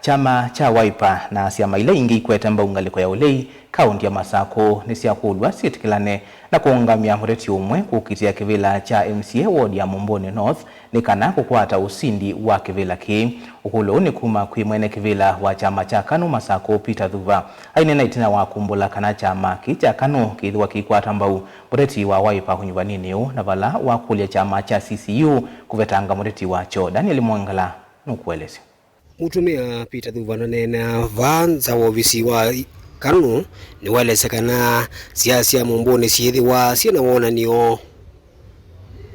Chama cha Wiper na ciama ile ingi ikwete mbaungaliko ya ulei kaunti ya Masako ni ciakulwa ciitikilane na kuungamia mureti umwe kukitia kivila cha MCA ward ya Mumboni North ni kana kukwata usindi wa kivila ki. Ukulo ni kuma kwi mwene kivila wa chama cha KANU Masako Peter Thuva aine na itina wa kumbula kana chama ki cha KANU kithwa kikwata mbau mureti wa Wiper kunyuvanini na vala wa kulia chama cha CCU kuvetanga mureti wacho. Daniel Mwangala nukuelezi. Mutumia Peter Thuva nanena vanza wa ofisi wa KANU ni walesekana siasa ya Mumboni ciithiwa ciina wonanio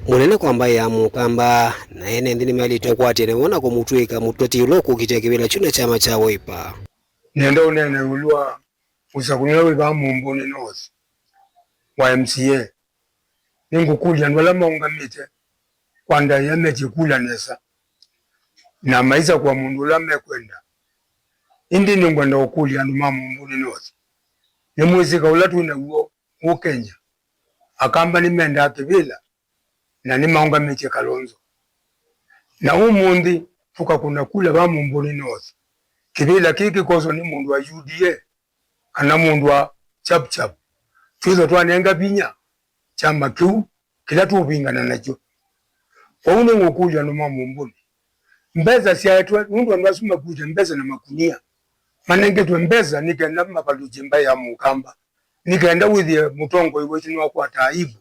munene kwamba ya mukamba na ene ndini mali takwatene wona ko mutwika mutoti loko kitekebela chuna chama cha Wiper nenda unene ulwa usakunyewe ba Mumboni North wa MCA ningukulya ndwala maungamite kwanda yameje kula nesa na maisha kwa mundu lame kwenda indi ningwenda okulya ndu ma Mumboni North ni mwezi kaulatu na uo Kenya akamba ni menda akivila na ni maungamite Kalonzo na umundi tukakuna kula ba Mumboni North kivila kiki kozo ni mundu wa UDA kana mundu wa chap tuzo twanenga binya chama kiu kila tubingana nacho kwa une ngokulya ndu ma Mumboni mbeza siaitwa mundu anasuma kuja mbeza na makunia manenge tu mbeza nikaenda mapaluji mbaya mukamba nikaenda withi mutongo iwe chino kwa taibu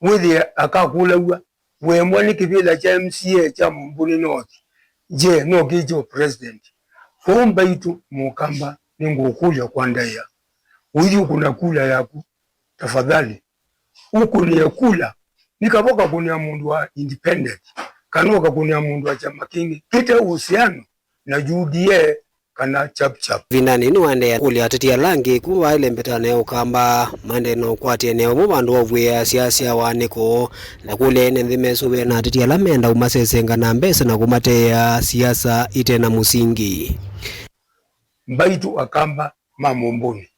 withi akakula wemwa nikivila cha MCA cha Mumboni North je no kijo president homba itu mukamba ningukulya kwandaya withi kuna kula yako tafadhali huku ni kula nikaboka kunia mundu wa independent kanoka kunia mundu wa chama kingi kite uhusiano na UDA kana chap vinani ni wande kuli atatia langi kuwa ile mbetane ukamba mande no kwati eneo mu bandu ovwe siasa waneko na kule nendime sube na atatia lamenda umasesenga na mbesa na kumate ya siasa ite na musingi mbaitu akamba ma Mumboni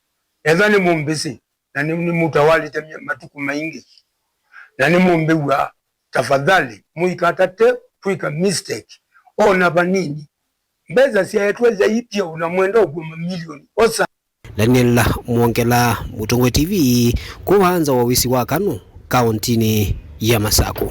ezani mumbisi na ni mutawali temya matuku maingi na ni mumbewa tafadhali muikatate twika mistake ona banini mbeza siaetweza ipya unamwenda uguma milioni osa. Daniel Mwangala, Mutongwe TV, kuhanza wa wisi wa KANU kauntini ya Masako.